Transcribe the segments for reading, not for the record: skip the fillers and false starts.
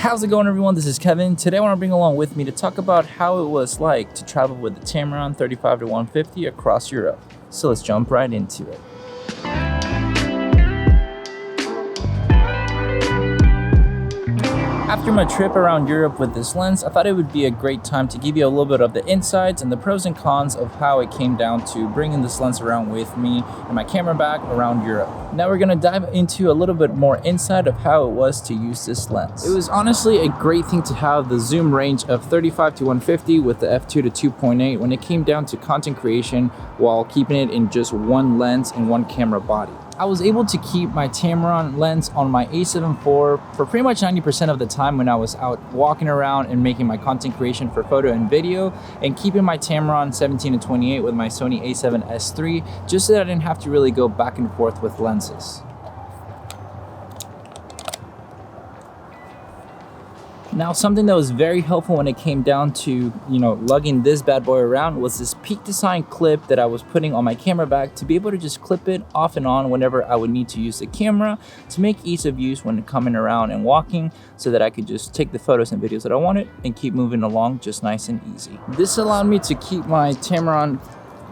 How's it going, everyone? This is Kevin. Today I want to bring along with me to talk about how it was like to travel with the Tamron 35-150 across Europe. So let's jump right into it. After my trip around Europe with this lens, I thought it would be a great time to give you a little bit of the insides and the pros and cons of how it came down to bringing this lens around with me and my camera bag around Europe. Now we're going to dive into a little bit more insight of how it was to use this lens. It was honestly a great thing to have the zoom range of 35-150 with the f2 to 2.8 when it came down to content creation while keeping it in just one lens and one camera body. I was able to keep my Tamron lens on my a7 IV for pretty much 90% of the time when I was out walking around and making my content creation for photo and video, and keeping my Tamron 17-28 with my Sony a7S III just so that I didn't have to really go back and forth with lenses. Now, something that was very helpful when it came down to, lugging this bad boy around was this Peak Design clip that I was putting on my camera bag to be able to just clip it off and on whenever I would need to use the camera to make ease of use when coming around and walking, so that I could just take the photos and videos that I wanted and keep moving along just nice and easy. This allowed me to keep my Tamron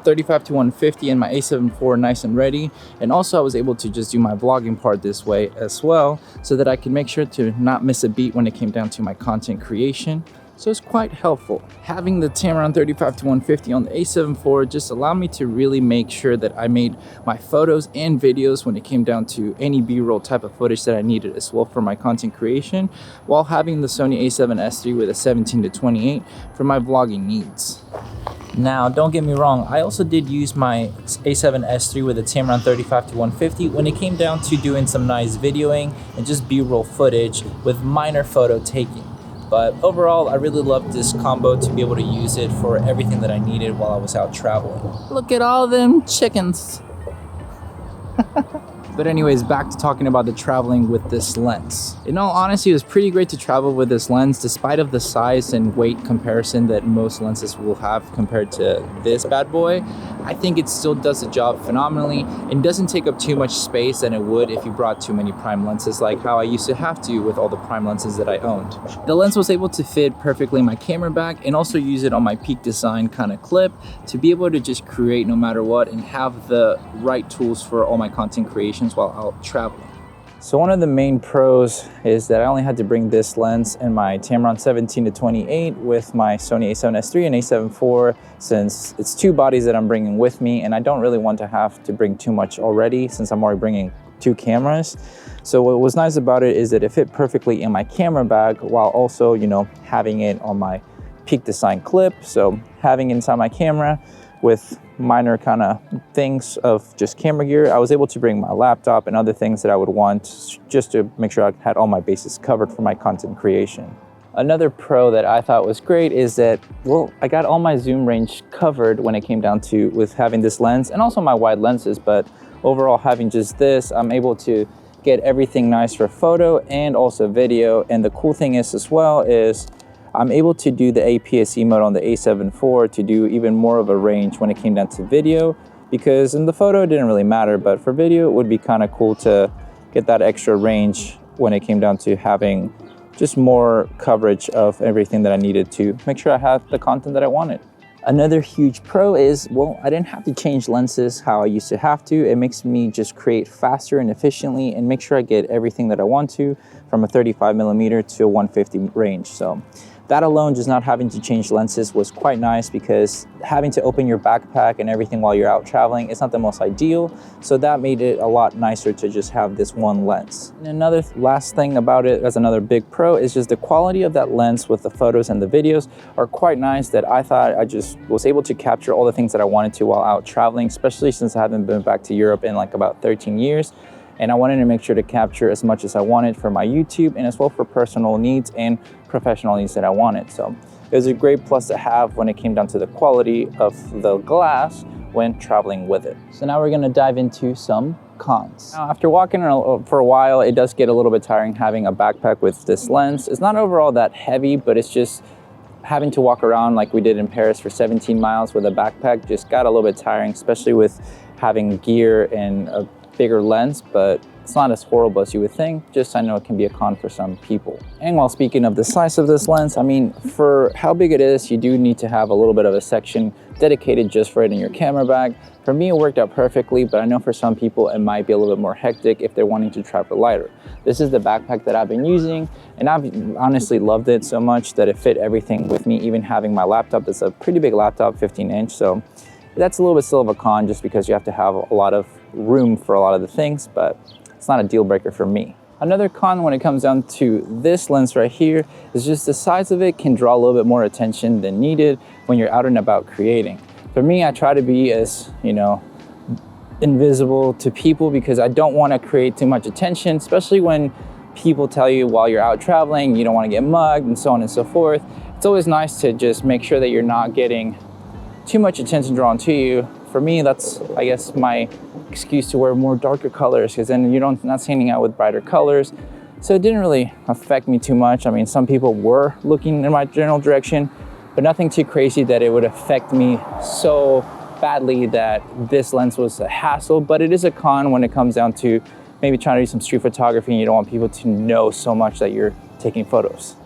35-150 and my a7 IV nice and ready, and also I was able to just do my vlogging part this way as well, so that I could make sure to not miss a beat when it came down to my content creation. So it's quite helpful. Having the Tamron 35-150 on the a7 IV just allowed me to really make sure that I made my photos and videos when it came down to any B-roll type of footage that I needed as well for my content creation, while having the Sony a7S III with a 17-28 for my vlogging needs. Now, don't get me wrong, I also did use my a7S III with a Tamron 35-150 when it came down to doing some nice videoing and just B-roll footage with minor photo taking. But overall, I really loved this combo to be able to use it for everything that I needed while I was out traveling. Look at all them chickens. But anyways, back to talking about the traveling with this lens. In all honesty, it was pretty great to travel with this lens despite of the size and weight comparison that most lenses will have compared to this bad boy. I think it still does the job phenomenally and doesn't take up too much space than it would if you brought too many prime lenses, like how I used to have to with all the prime lenses that I owned. The lens was able to fit perfectly in my camera bag and also use it on my Peak Design kind of clip to be able to just create no matter what and have the right tools for all my content creation while out traveling. So one of the main pros is that I only had to bring this lens and my Tamron 17-28 with my Sony a7S III and a7 IV, since it's two bodies that I'm bringing with me and I don't really want to have to bring too much already since I'm already bringing two cameras. So what was nice about it is that it fit perfectly in my camera bag while also, having it on my Peak Design clip. So having it inside my camera with minor kind of things of just camera gear, I was able to bring my laptop and other things that I would want just to make sure I had all my bases covered for my content creation. Another pro that I thought was great is that, I got all my zoom range covered when it came down to with having this lens and also my wide lenses, but overall having just this, I'm able to get everything nice for photo and also video. And the cool thing is as well is I'm able to do the APS-C mode on the a7 IV to do even more of a range when it came down to video, because in the photo it didn't really matter, but for video it would be kind of cool to get that extra range when it came down to having just more coverage of everything that I needed to make sure I have the content that I wanted. Another huge pro is, I didn't have to change lenses how I used to have to. It makes me just create faster and efficiently and make sure I get everything that I want to from a 35mm to a 150 range. So that alone, just not having to change lenses, was quite nice, because having to open your backpack and everything while you're out traveling is not the most ideal. So that made it a lot nicer to just have this one lens. And another last thing about it, as another big pro, is just the quality of that lens with the photos and the videos are quite nice, that I thought I just was able to capture all the things that I wanted to while out traveling, especially since I haven't been back to Europe in like about 13 years. And I wanted to make sure to capture as much as I wanted for my YouTube and as well for personal needs and professional needs that I wanted. So it was a great plus to have when it came down to the quality of the glass when traveling with it. So now we're going to dive into some cons. Now, after walking for a while, it does get a little bit tiring having a backpack with this lens. It's not overall that heavy, but it's just having to walk around like we did in Paris for 17 miles with a backpack just got a little bit tiring, especially with having gear and a bigger lens. But it's not as horrible as you would think, just I know it can be a con for some people. And while speaking of the size of this lens, I mean, for how big it is, you do need to have a little bit of a section dedicated just for it in your camera bag. For me, it worked out perfectly, but I know for some people it might be a little bit more hectic if they're wanting to travel lighter. This is the backpack that I've been using, and I've honestly loved it so much that it fit everything with me, even having my laptop. That's a pretty big laptop, 15-inch, so that's a little bit still of a con just because you have to have a lot of room for a lot of the things, but it's not a deal breaker for me. Another con when it comes down to this lens right here is just the size of it can draw a little bit more attention than needed when you're out and about creating. For me, I try to be as, invisible to people because I don't want to create too much attention, especially when people tell you while you're out traveling, you don't want to get mugged and so on and so forth. It's always nice to just make sure that you're not getting too much attention drawn to you. For me, that's, I guess, my excuse to wear more darker colors, because then you're not standing out with brighter colors. So it didn't really affect me too much. I mean, some people were looking in my general direction, but nothing too crazy that it would affect me so badly that this lens was a hassle. But it is a con when it comes down to maybe trying to do some street photography and you don't want people to know so much that you're taking photos.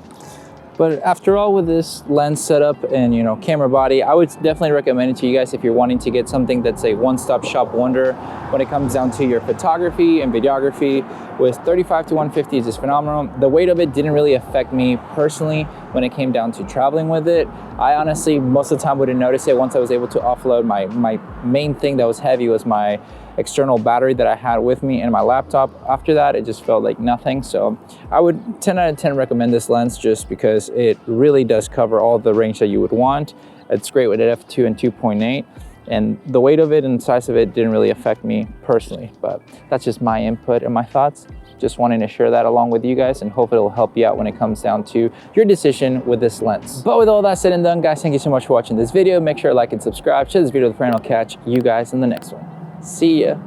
But after all, with this lens setup and camera body, I would definitely recommend it to you guys if you're wanting to get something that's a one-stop shop wonder when it comes down to your photography and videography. With 35-150 is just phenomenal. The weight of it didn't really affect me personally when it came down to traveling with it. I honestly, most of the time, wouldn't notice it once I was able to offload. My main thing that was heavy was my external battery that I had with me and my laptop. After that, it just felt like nothing. So I would 10 out of 10 recommend this lens just because it really does cover all the range that you would want. It's great with f2 and 2.8. And the weight of it and the size of it didn't really affect me personally, but that's just my input and my thoughts. Just wanting to share that along with you guys and hope it'll help you out when it comes down to your decision with this lens. But with all that said and done, guys, thank you so much for watching this video. Make sure to like and subscribe, share this video with a friend. I'll catch you guys in the next one. See ya.